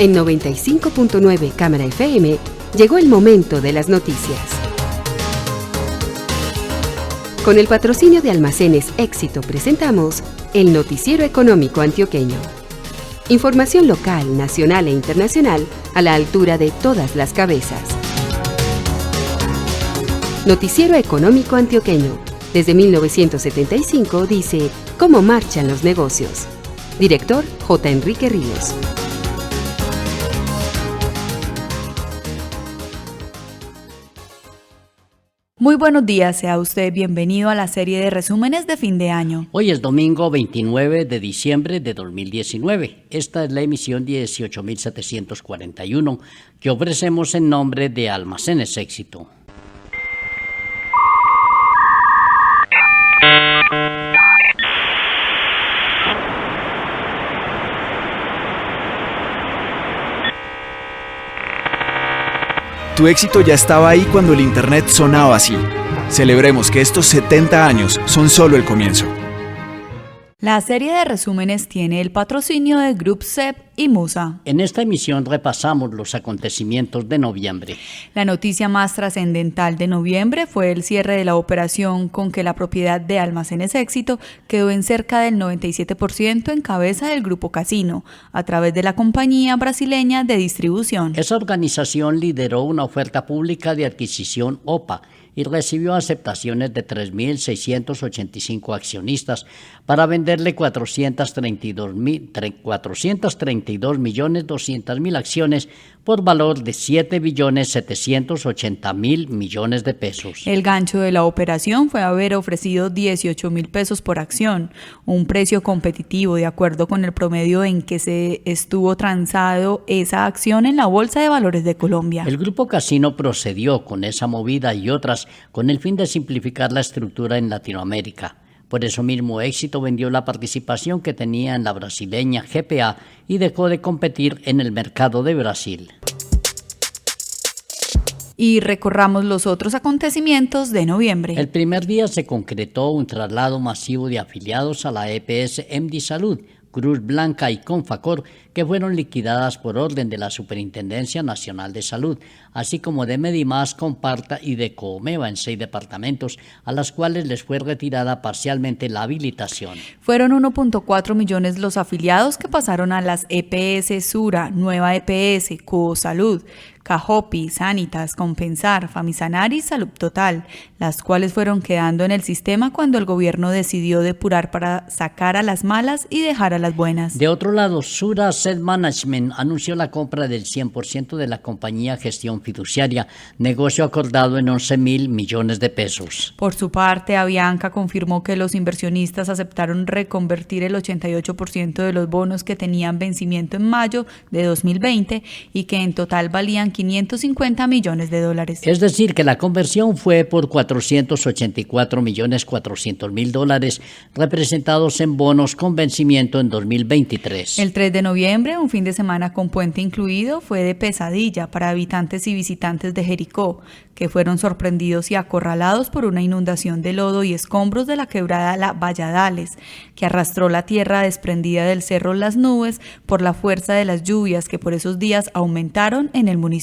En 95.9 Cámara FM llegó el momento de las noticias. Con el patrocinio de Almacenes Éxito presentamos el Noticiero Económico Antioqueño. Información local, nacional e internacional a la altura de todas las cabezas. Noticiero Económico Antioqueño. Desde 1975 dice cómo marchan los negocios. Director J. Enrique Ríos. Muy buenos días, sea usted bienvenido a la serie de resúmenes de fin de año. Hoy es domingo 29 de diciembre de 2019. Esta es la emisión 18.741 que ofrecemos en nombre de Almacenes Éxito. Tu éxito ya estaba ahí cuando el Internet sonaba así. Celebremos que estos 70 años son solo el comienzo. La serie de resúmenes tiene el patrocinio de Group CEP y Musa. En esta emisión repasamos los acontecimientos de noviembre. La noticia más trascendental de noviembre fue el cierre de la operación con que la propiedad de Almacenes Éxito quedó en cerca del 97% en cabeza del Grupo Casino, a través de la compañía brasileña de distribución. Esa organización lideró una oferta pública de adquisición OPA y recibió aceptaciones de 3.685 accionistas para venderle 432.200.000 acciones por valor de 7.780.000 millones de pesos. El gancho de la operación fue haber ofrecido 18.000 pesos por acción, un precio competitivo de acuerdo con el promedio en que se estuvo transado esa acción en la Bolsa de Valores de Colombia. El Grupo Casino procedió con esa movida y otras con el fin de simplificar la estructura en Latinoamérica. Por eso mismo Éxito vendió la participación que tenía en la brasileña GPA y dejó de competir en el mercado de Brasil. Y recorramos los otros acontecimientos de noviembre. El primer día se concretó un traslado masivo de afiliados a la EPS MD Salud, Cruz Blanca y Confacor, que fueron liquidadas por orden de la Superintendencia Nacional de Salud, así como de Medimás, Comparta y de Coomeva en 6 departamentos, a las cuales les fue retirada parcialmente la habilitación. Fueron 1.4 millones los afiliados que pasaron a las EPS Sura, Nueva EPS, Salud, Cajopi, Sanitas, Compensar, Famisanar y Salud Total, las cuales fueron quedando en el sistema cuando el gobierno decidió depurar para sacar a las malas y dejar a las buenas. De otro lado, Sura Asset Management anunció la compra del 100% de la compañía Gestión Fiduciaria, negocio acordado en 11.000 millones de pesos. Por su parte, Avianca confirmó que los inversionistas aceptaron reconvertir el 88% de los bonos que tenían vencimiento en mayo de 2020 y que en total valían 550 millones de dólares. Es decir, que la conversión fue por 484.400.000 representados en bonos con vencimiento en 2023. El 3 de noviembre, un fin de semana con puente incluido, fue de pesadilla para habitantes y visitantes de Jericó, que fueron sorprendidos y acorralados por una inundación de lodo y escombros de la quebrada La Valladales, que arrastró la tierra desprendida del cerro Las Nubes por la fuerza de las lluvias que por esos días aumentaron en el municipio.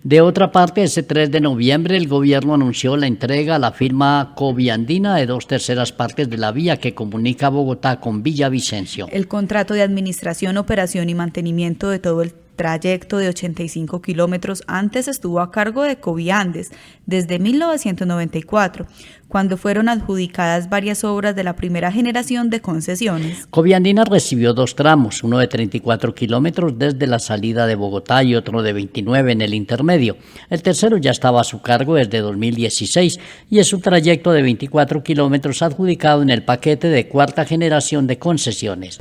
De otra parte, ese 3 de noviembre el gobierno anunció la entrega a la firma Coviandina de 2/3 partes de la vía que comunica Bogotá con Villavicencio. El contrato de administración, operación y mantenimiento de todo el trayecto de 85 kilómetros antes estuvo a cargo de Coviandes desde 1994, cuando fueron adjudicadas varias obras de la primera generación de concesiones. Coviandina recibió 2 tramos, uno de 34 kilómetros desde la salida de Bogotá y otro de 29 en el intermedio. El tercero ya estaba a su cargo desde 2016 y es un trayecto de 24 kilómetros adjudicado en el paquete de cuarta generación de concesiones.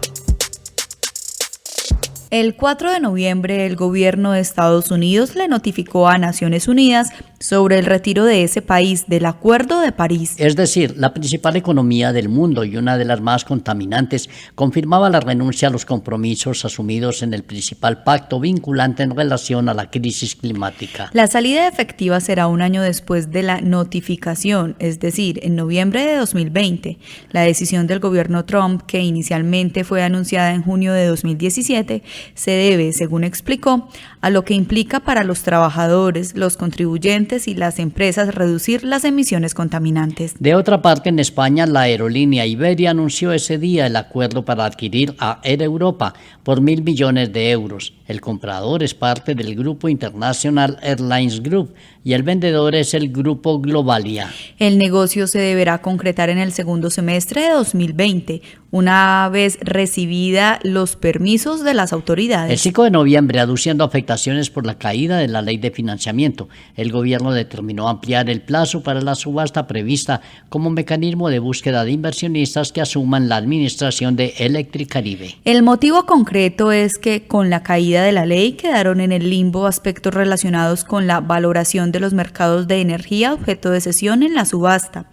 El 4 de noviembre, el gobierno de Estados Unidos le notificó a Naciones Unidas sobre el retiro de ese país del Acuerdo de París. Es decir, la principal economía del mundo y una de las más contaminantes confirmaba la renuncia a los compromisos asumidos en el principal pacto vinculante en relación a la crisis climática. La salida efectiva será un año después de la notificación, es decir, en noviembre de 2020. La decisión del gobierno Trump, que inicialmente fue anunciada en junio de 2017, se debe, según explicó, a lo que implica para los trabajadores, los contribuyentes y las empresas reducir las emisiones contaminantes. De otra parte, en España, la aerolínea Iberia anunció ese día el acuerdo para adquirir a Air Europa por 1.000 millones de euros. El comprador es parte del grupo International Airlines Group y el vendedor es el grupo Globalia. El negocio se deberá concretar en el segundo semestre de 2020, una vez recibida los permisos de las autoridades. El 5 de noviembre, aduciendo afectaciones por la caída de la ley de financiamiento, el gobierno determinó ampliar el plazo para la subasta prevista como mecanismo de búsqueda de inversionistas que asuman la administración de Electricaribe. El motivo concreto es que con la caída de la ley quedaron en el limbo aspectos relacionados con la valoración de los mercados de energía objeto de cesión en la subasta,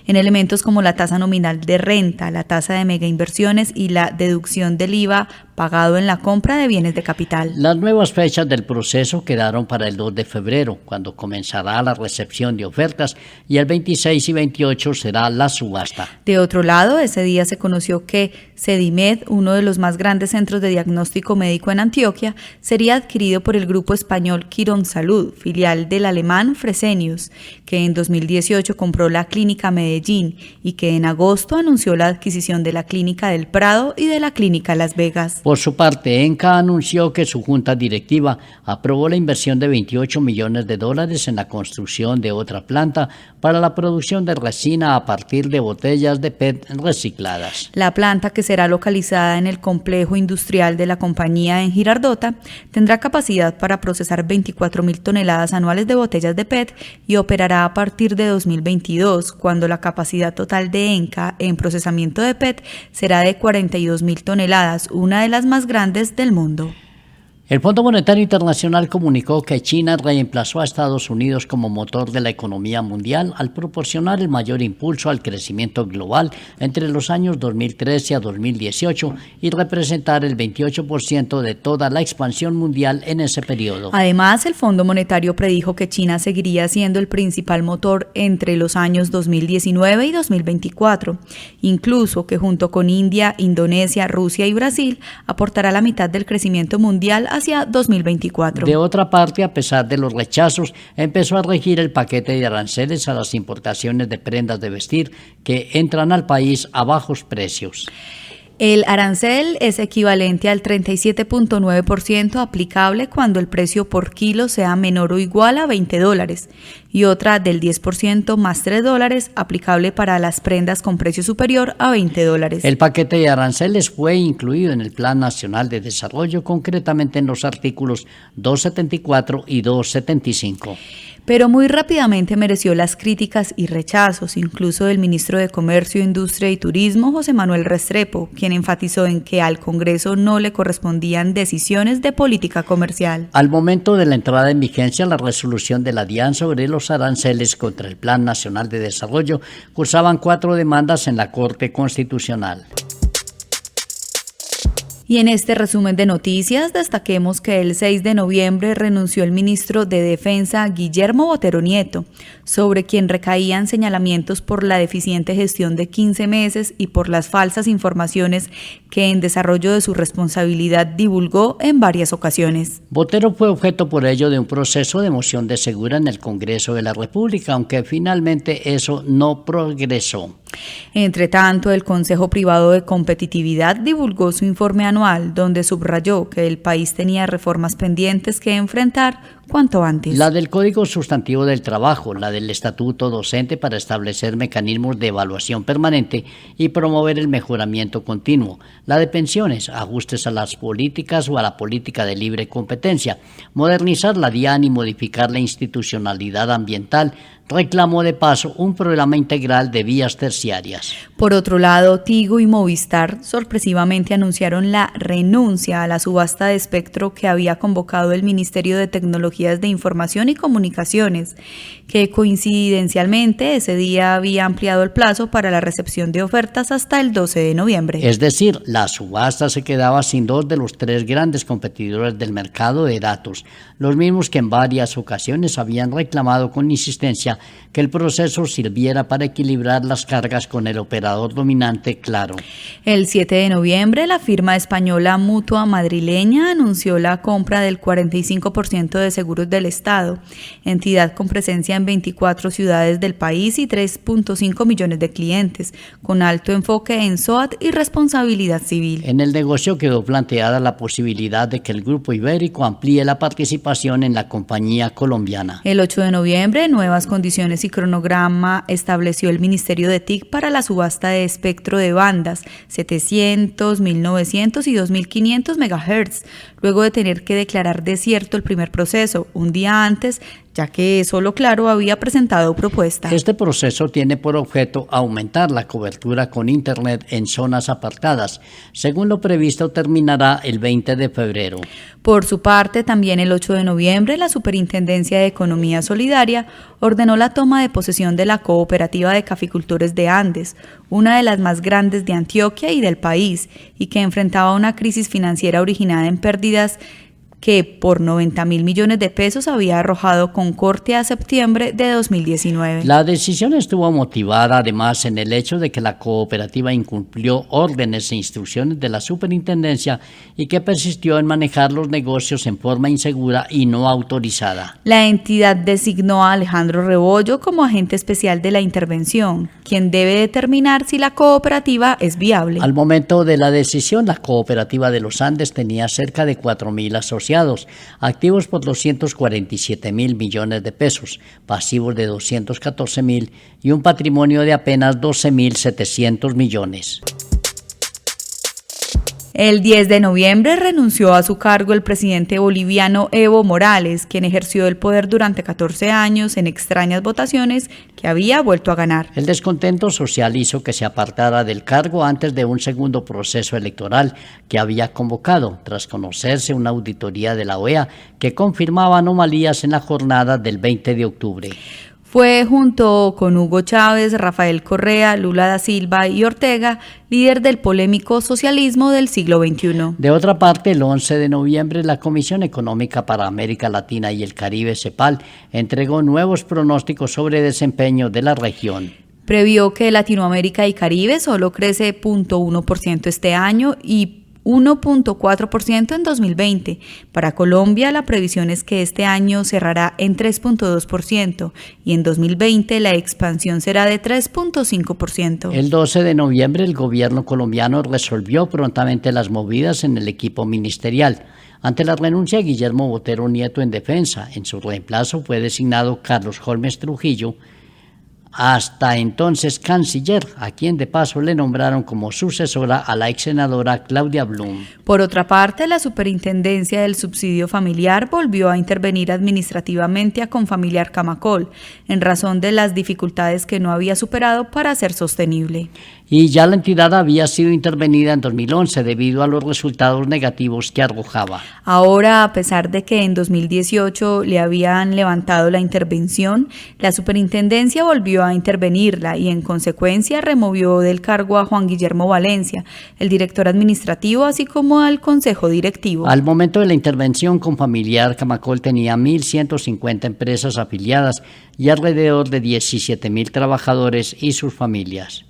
en elementos como la tasa nominal de renta, la tasa de megainversiones y la deducción del IVA pagado en la compra de bienes de capital. Las nuevas fechas del proceso quedaron para el 2 de febrero, cuando comenzará la recepción de ofertas, y el 26 y 28 será la subasta. De otro lado, ese día se conoció que Cedimed, uno de los más grandes centros de diagnóstico médico en Antioquia, sería adquirido por el grupo español Quirónsalud, filial del alemán Fresenius, que en 2018 compró la Clínica Medellín y que en agosto anunció la adquisición de la Clínica del Prado y de la Clínica Las Vegas. Por su parte, ENCA anunció que su junta directiva aprobó la inversión de $28 millones en la construcción de otra planta para la producción de resina a partir de botellas de PET recicladas. La planta, que será localizada en el complejo industrial de la compañía en Girardota, tendrá capacidad para procesar 24.000 toneladas anuales de botellas de PET y operará a partir de 2022, cuando la capacidad total de ENCA en procesamiento de PET será de 42.000 toneladas, una de las más grandes del mundo. El Fondo Monetario Internacional comunicó que China reemplazó a Estados Unidos como motor de la economía mundial al proporcionar el mayor impulso al crecimiento global entre los años 2013 a 2018 y representar el 28% de toda la expansión mundial en ese periodo. Además, el Fondo Monetario predijo que China seguiría siendo el principal motor entre los años 2019 y 2024, incluso que junto con India, Indonesia, Rusia y Brasil aportará la mitad del crecimiento mundial hacia 2024. De otra parte, a pesar de los rechazos, empezó a regir el paquete de aranceles a las importaciones de prendas de vestir que entran al país a bajos precios. El arancel es equivalente al 37.9% aplicable cuando el precio por kilo sea menor o igual a $20 y otra del 10% más $3 aplicable para las prendas con precio superior a $20. El paquete de aranceles fue incluido en el Plan Nacional de Desarrollo, concretamente en los artículos 274 y 275. Pero muy rápidamente mereció las críticas y rechazos, incluso del ministro de Comercio, Industria y Turismo, José Manuel Restrepo, quien enfatizó en que al Congreso no le correspondían decisiones de política comercial. Al momento de la entrada en vigencia, la resolución de la DIAN sobre los aranceles contra el Plan Nacional de Desarrollo cursaban 4 demandas en la Corte Constitucional. Y en este resumen de noticias destaquemos que el 6 de noviembre renunció el ministro de Defensa Guillermo Botero Nieto, sobre quien recaían señalamientos por la deficiente gestión de 15 meses y por las falsas informaciones que en desarrollo de su responsabilidad divulgó en varias ocasiones. Botero fue objeto por ello de un proceso de moción de censura en el Congreso de la República, aunque finalmente eso no progresó. Entre tanto, el Consejo Privado de Competitividad divulgó su informe anual, donde subrayó que el país tenía reformas pendientes que enfrentar cuanto antes. La del Código Sustantivo del Trabajo, la del Estatuto Docente para establecer mecanismos de evaluación permanente y promover el mejoramiento continuo, la de pensiones, ajustes a las políticas o a la política de libre competencia, modernizar la DIAN y modificar la institucionalidad ambiental, reclamó de paso un programa integral de vías terciarias. Por otro lado, Tigo y Movistar sorpresivamente anunciaron la renuncia a la subasta de espectro que había convocado el Ministerio de Tecnología Tecnologías de Información y Comunicaciones, que coincidencialmente ese día había ampliado el plazo para la recepción de ofertas hasta el 12 de noviembre. Es decir, la subasta se quedaba sin dos de los tres grandes competidores del mercado de datos, los mismos que en varias ocasiones habían reclamado con insistencia que el proceso sirviera para equilibrar las cargas con el operador dominante Claro. El 7 de noviembre, la firma española Mutua madrileña anunció la compra del 45% de Seguros del Estado, entidad con presencia en 24 ciudades del país y 3.5 millones de clientes, con alto enfoque en SOAT y responsabilidad civil. En el negocio quedó planteada la posibilidad de que el Grupo Ibérico amplíe la participación en la compañía colombiana. El 8 de noviembre, nuevas condiciones y cronograma estableció el Ministerio de TIC para la subasta de espectro de bandas 700, 1900 y 2500 MHz, luego de tener que declarar desierto el primer proceso un día antes, ya que solo Claro había presentado propuesta. Este proceso tiene por objeto aumentar la cobertura con Internet en zonas apartadas. Según lo previsto, terminará el 20 de febrero. Por su parte, también el 8 de noviembre, la Superintendencia de Economía Solidaria ordenó la toma de posesión de la Cooperativa de Caficultores de Andes, una de las más grandes de Antioquia y del país, y que enfrentaba una crisis financiera originada en pérdidas que por 90.000 millones de pesos había arrojado con corte a septiembre de 2019. La decisión estuvo motivada además en el hecho de que la cooperativa incumplió órdenes e instrucciones de la superintendencia y que persistió en manejar los negocios en forma insegura y no autorizada. La entidad designó a Alejandro Rebollo como agente especial de la intervención, quien debe determinar si la cooperativa es viable. Al momento de la decisión, la cooperativa de los Andes tenía cerca de 4.000 asociados, activos por 247.000 millones de pesos, pasivos de 214.000 y un patrimonio de apenas 12.700 millones. El 10 de noviembre renunció a su cargo el presidente boliviano Evo Morales, quien ejerció el poder durante 14 años en extrañas votaciones que había vuelto a ganar. El descontento social hizo que se apartara del cargo antes de un segundo proceso electoral que había convocado, tras conocerse una auditoría de la OEA que confirmaba anomalías en la jornada del 20 de octubre. Fue junto con Hugo Chávez, Rafael Correa, Lula da Silva y Ortega, líder del polémico socialismo del siglo XXI. De otra parte, el 11 de noviembre, la Comisión Económica para América Latina y el Caribe, CEPAL, entregó nuevos pronósticos sobre desempeño de la región. Previó que Latinoamérica y Caribe solo crece 0.1% este año y 1.4% en 2020. Para Colombia, la previsión es que este año cerrará en 3.2% y en 2020 la expansión será de 3.5%. El 12 de noviembre, el gobierno colombiano resolvió prontamente las movidas en el equipo ministerial. Ante la renuncia de Guillermo Botero Nieto en defensa, en su reemplazo fue designado Carlos Holmes Trujillo, hasta entonces canciller, a quien de paso le nombraron como sucesora a la ex senadora Claudia Blum. Por otra parte, la Superintendencia del Subsidio Familiar volvió a intervenir administrativamente a Confamiliar Camacol, en razón de las dificultades que no había superado para ser sostenible. Y ya la entidad había sido intervenida en 2011 debido a los resultados negativos que arrojaba. Ahora, a pesar de que en 2018 le habían levantado la intervención, la superintendencia volvió a intervenirla y en consecuencia removió del cargo a Juan Guillermo Valencia, el director administrativo, así como al consejo directivo. Al momento de la intervención, Confamiliar Camacol tenía 1.150 empresas afiliadas y alrededor de 17.000 trabajadores y sus familias.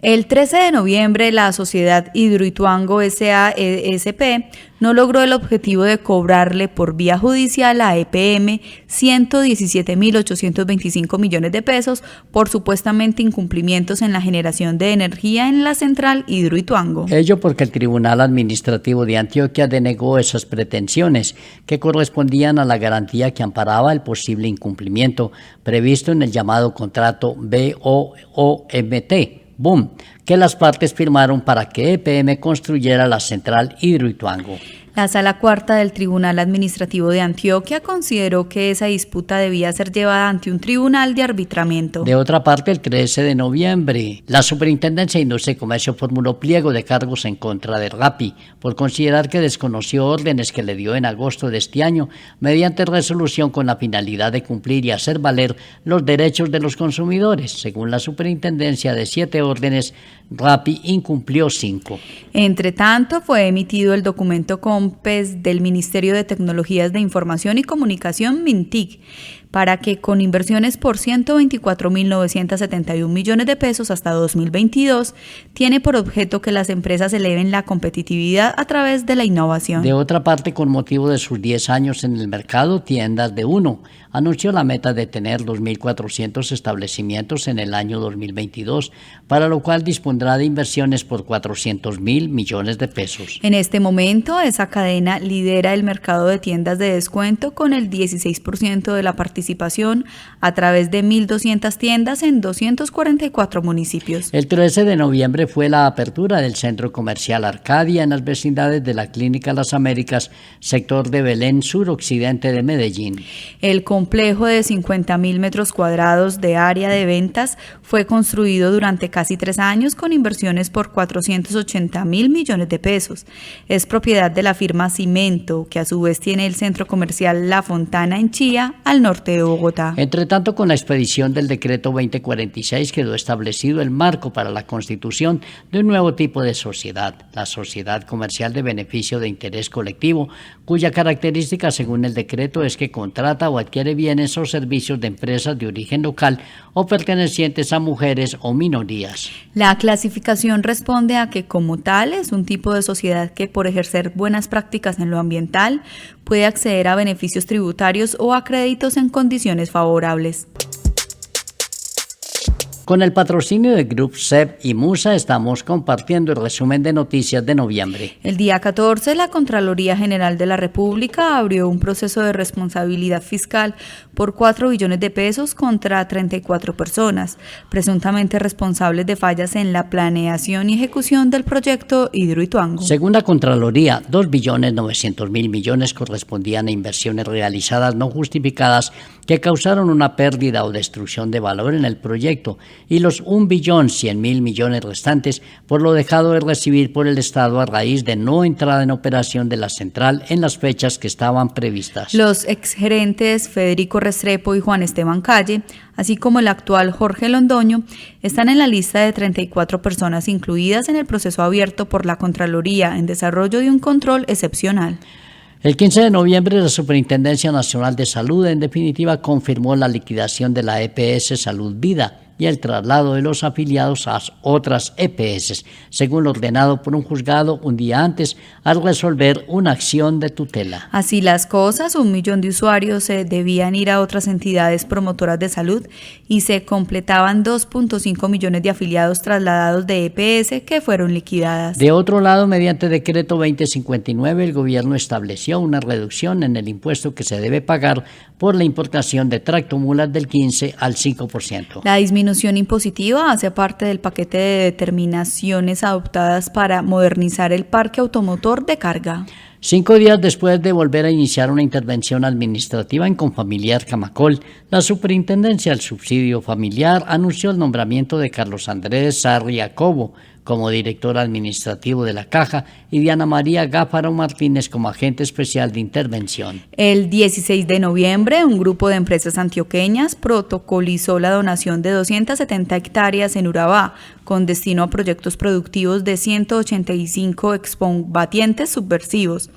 El 13 de noviembre, la sociedad Hidroituango S.A.E.S.P. no logró el objetivo de cobrarle por vía judicial a EPM 117.825 millones de pesos por supuestamente incumplimientos en la generación de energía en la central Hidroituango. Ello porque el Tribunal Administrativo de Antioquia denegó esas pretensiones que correspondían a la garantía que amparaba el posible incumplimiento previsto en el llamado contrato BOOMT, que las partes firmaron para que EPM construyera la central Hidroituango. La Sala Cuarta del Tribunal Administrativo de Antioquia consideró que esa disputa debía ser llevada ante un tribunal de arbitramiento. De otra parte, el 13 de noviembre, la Superintendencia de Industria y Comercio formuló pliego de cargos en contra de RAPI por considerar que desconoció órdenes que le dio en agosto de este año mediante resolución con la finalidad de cumplir y hacer valer los derechos de los consumidores. Según la Superintendencia, de 7 órdenes, RAPI incumplió 5. Entre tanto, fue emitido el documento COMPES del Ministerio de Tecnologías de Información y Comunicación, MINTIC, para que con inversiones por 124.971 millones de pesos hasta 2022, tiene por objeto que las empresas eleven la competitividad a través de la innovación. De otra parte, con motivo de sus 10 años en el mercado, Tiendas de Uno anunció la meta de tener 2.400 establecimientos en el año 2022, para lo cual dispondrá de inversiones por 400.000 millones de pesos. En este momento, esa cadena lidera el mercado de tiendas de descuento con el 16% de la participación a través de 1.200 tiendas en 244 municipios. El 13 de noviembre fue la apertura del Centro Comercial Arcadia en las vecindades de la Clínica Las Américas, sector de Belén, suroccidente de Medellín. El complejo de 50.000 metros cuadrados de área de ventas fue construido durante casi 3 años con inversiones por 480.000 millones de pesos. Es propiedad de la firma Cimento, que a su vez tiene el centro comercial La Fontana en Chía, al norte de Bogotá. Entre tanto, con la expedición del decreto 2046 quedó establecido el marco para la constitución de un nuevo tipo de sociedad, la sociedad comercial de beneficio de interés colectivo, cuya característica según el decreto es que contrata o adquiere bienes o servicios de empresas de origen local o pertenecientes a mujeres o minorías. La clasificación responde a que como tal es un tipo de sociedad que por ejercer buenas prácticas en lo ambiental puede acceder a beneficios tributarios o a créditos en condiciones favorables. Con el patrocinio de Group SEB y Musa estamos compartiendo el resumen de noticias de noviembre. El día 14, la Contraloría General de la República abrió un proceso de responsabilidad fiscal por 4 billones de pesos contra 34 personas, presuntamente responsables de fallas en la planeación y ejecución del proyecto Hidroituango. Según la Contraloría, 2.900.000 millones correspondían a inversiones realizadas no justificadas que causaron una pérdida o destrucción de valor en el proyecto, y los 1.100.000 millones restantes por lo dejado de recibir por el Estado a raíz de no entrada en operación de la central en las fechas que estaban previstas. Los exgerentes Federico Restrepo y Juan Esteban Calle, así como el actual Jorge Londoño, están en la lista de 34 personas incluidas en el proceso abierto por la Contraloría en desarrollo de un control excepcional. El 15 de noviembre, la Superintendencia Nacional de Salud, en definitiva, confirmó la liquidación de la EPS Salud Vida y el traslado de los afiliados a otras EPS, según lo ordenado por un juzgado un día antes al resolver una acción de tutela. Así las cosas, 1 millón de usuarios se debían ir a otras entidades promotoras de salud y se completaban 2.5 millones de afiliados trasladados de EPS que fueron liquidadas. De otro lado, mediante decreto 2059, el gobierno estableció una reducción en el impuesto que se debe pagar por la importación de tractomulas del 15 al 5%. La disminución impositiva hace parte del paquete de determinaciones adoptadas para modernizar el parque automotor de carga. 5 días después de volver a iniciar una intervención administrativa en Confamiliar Camacol, la Superintendencia del Subsidio Familiar anunció el nombramiento de Carlos Andrés Sarria Cobo como director administrativo de la Caja y Diana María Gáfaro Martínez como agente especial de intervención. El 16 de noviembre, un grupo de empresas antioqueñas protocolizó la donación de 270 hectáreas en Urabá, con destino a proyectos productivos de 185 excombatientes subversivos.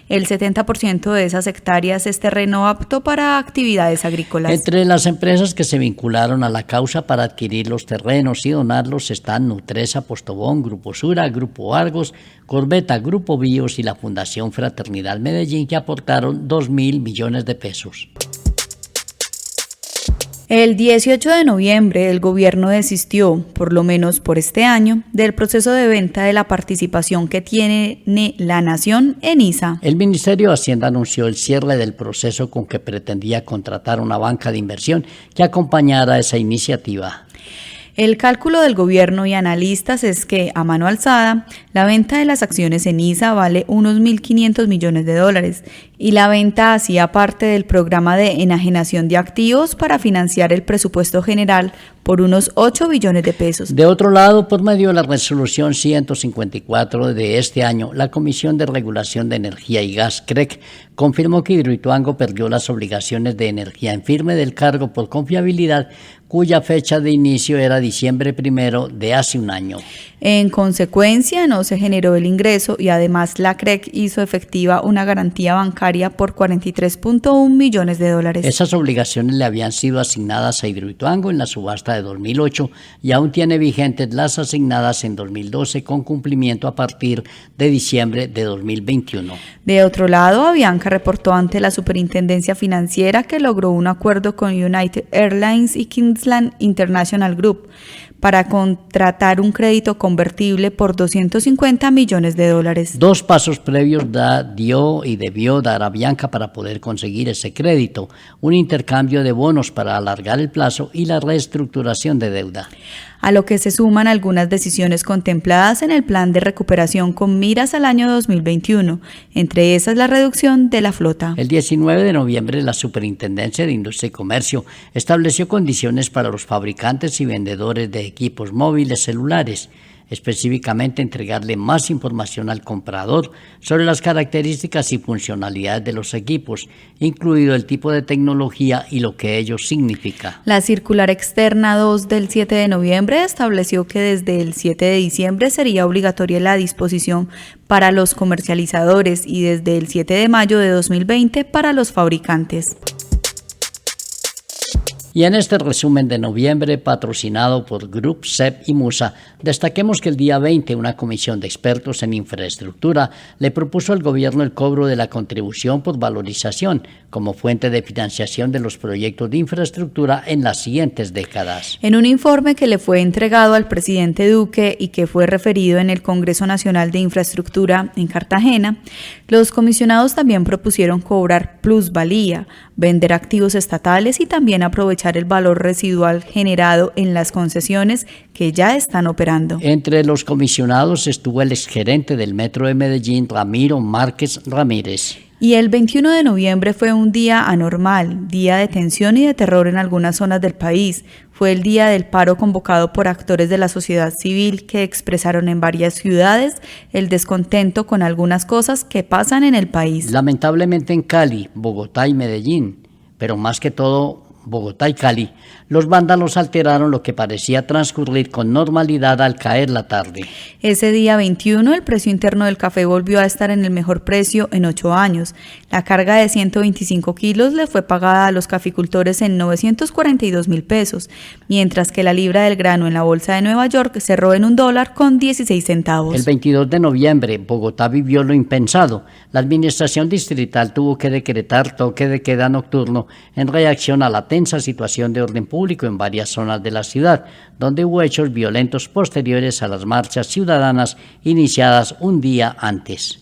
El 70% de esas hectáreas es terreno apto para actividades agrícolas. Entre las empresas que se vincularon a la causa para adquirir los terrenos y donarlos están Nutresa Postobón, Grupo Sura, Grupo Argos, Corbeta, Grupo Bios y la Fundación Fraternidad Medellín, que aportaron 2.000 millones de pesos. El 18 de noviembre, el gobierno desistió, por lo menos por este año, del proceso de venta de la participación que tiene la Nación en ISA. El Ministerio de Hacienda anunció el cierre del proceso con que pretendía contratar una banca de inversión que acompañara esa iniciativa. El cálculo del gobierno y analistas es que, a mano alzada, la venta de las acciones en ISA vale unos 1.500 millones de dólares y la venta hacía parte del programa de enajenación de activos para financiar el presupuesto general por unos 8 billones de pesos. De otro lado, por medio de la resolución 154 de este año, la Comisión de Regulación de Energía y Gas, CREG, confirmó que Hidroituango perdió las obligaciones de energía en firme del cargo por confiabilidad, cuya fecha de inicio era diciembre 1 de hace un año. En consecuencia, no se generó el ingreso y además la CREG hizo efectiva una garantía bancaria por 43.1 millones de dólares. Esas obligaciones le habían sido asignadas a Hidroituango en la subasta de 2008 y aún tiene vigentes las asignadas en 2012 con cumplimiento a partir de diciembre de 2021. De otro lado, Avianca reportó ante la Superintendencia Financiera que logró un acuerdo con United Airlines y Kingsland International Group para contratar un crédito convertible por 250 millones de dólares. 2 pasos previos dio y debió dar Avianca para poder conseguir ese crédito: un intercambio de bonos para alargar el plazo y la reestructuración de deuda. A lo que se suman algunas decisiones contempladas en el plan de recuperación con miras al año 2021, entre esas la reducción de la flota. El 19 de noviembre, la Superintendencia de Industria y Comercio estableció condiciones para los fabricantes y vendedores de equipos móviles celulares, específicamente entregarle más información al comprador sobre las características y funcionalidades de los equipos, incluido el tipo de tecnología y lo que ello significa. La circular externa 2 del 7 de noviembre estableció que desde el 7 de diciembre sería obligatoria la disposición para los comercializadores y desde el 7 de mayo de 2020 para los fabricantes. Y en este resumen de noviembre, patrocinado por Grup CEP y Musa, destaquemos que el día 20 una comisión de expertos en infraestructura le propuso al gobierno el cobro de la contribución por valorización como fuente de financiación de los proyectos de infraestructura en las siguientes décadas. En un informe que le fue entregado al presidente Duque y que fue referido en el Congreso Nacional de Infraestructura en Cartagena, los comisionados también propusieron cobrar plusvalía, vender activos estatales y también aprovechar el valor residual generado en las concesiones que ya están operando. Entre los comisionados estuvo el exgerente del Metro de Medellín, Ramiro Márquez Ramírez. Y el 21 de noviembre fue un día anormal, día de tensión y de terror en algunas zonas del país. Fue el día del paro convocado por actores de la sociedad civil que expresaron en varias ciudades el descontento con algunas cosas que pasan en el país. Lamentablemente en Cali, Bogotá y Medellín, pero más que todo Bogotá y Cali, los vándalos alteraron lo que parecía transcurrir con normalidad al caer la tarde. Ese día 21 el precio interno del café volvió a estar en el mejor precio en 8 años. La carga de 125 kilos le fue pagada a los caficultores en 942.000 pesos, mientras que la libra del grano en la bolsa de Nueva York cerró en $1.16. El 22 de noviembre, Bogotá vivió lo impensado. La administración distrital tuvo que decretar toque de queda nocturno en reacción a la tensa situación de orden público en varias zonas de la ciudad, donde hubo hechos violentos posteriores a las marchas ciudadanas iniciadas un día antes.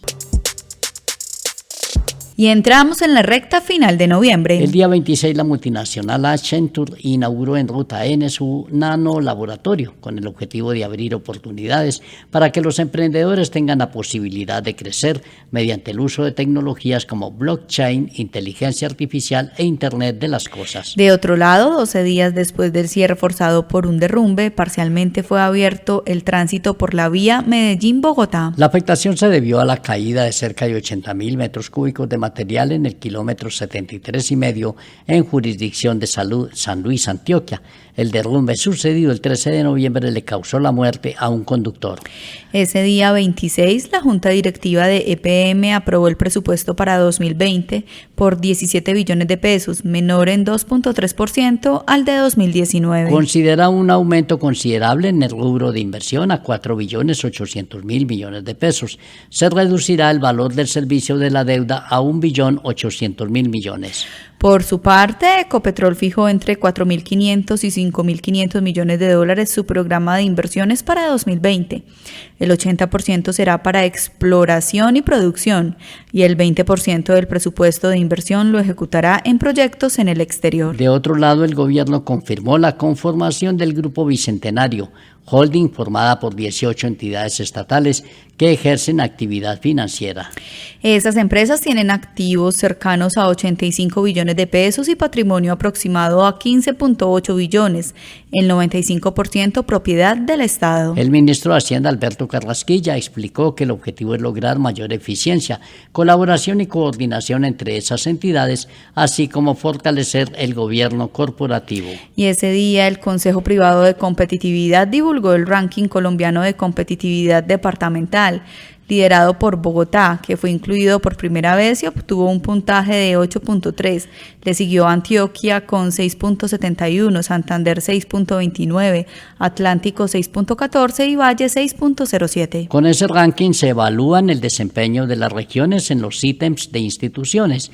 Y entramos en la recta final de noviembre. El día 26 la multinacional Accenture inauguró en Ruta N su nanolaboratorio con el objetivo de abrir oportunidades para que los emprendedores tengan la posibilidad de crecer mediante el uso de tecnologías como blockchain, inteligencia artificial e Internet de las cosas. De otro lado, 12 días después del cierre forzado por un derrumbe, parcialmente fue abierto el tránsito por la vía Medellín-Bogotá. La afectación se debió a la caída de cerca de 80.000 metros cúbicos de material en el kilómetro 73,5 en jurisdicción de San Luis, Antioquia. El derrumbe sucedido el 13 de noviembre le causó la muerte a un conductor. Ese día 26, la Junta Directiva de EPM aprobó el presupuesto para 2020 por 17 billones de pesos, menor en 2.3% al de 2019. Considera un aumento considerable en el rubro de inversión a 4.800.000 millones de pesos. Se reducirá el valor del servicio de la deuda a 1.800.000 millones. Por su parte, Ecopetrol fijó entre 4.500 y $5.500 millones su programa de inversiones para 2020. El 80% será para exploración y producción y el 20% del presupuesto de inversión lo ejecutará en proyectos en el exterior. De otro lado, el gobierno confirmó la conformación del Grupo Bicentenario, holding formada por 18 entidades estatales que ejercen actividad financiera. Esas empresas tienen activos cercanos a 85 billones de pesos y patrimonio aproximado a 15.8 billones, el 95% propiedad del Estado. El ministro de Hacienda, Alberto Carrasquilla, explicó que el objetivo es lograr mayor eficiencia, colaboración y coordinación entre esas entidades, así como fortalecer el gobierno corporativo. Y ese día el Consejo Privado de Competitividad divulgó el ranking colombiano de competitividad departamental, liderado por Bogotá, que fue incluido por primera vez y obtuvo un puntaje de 8.3. Le siguió Antioquia con 6.71, Santander 6.29, Atlántico 6.14 y Valle 6.07. Con ese ranking se evalúan el desempeño de las regiones en los ítems de instituciones.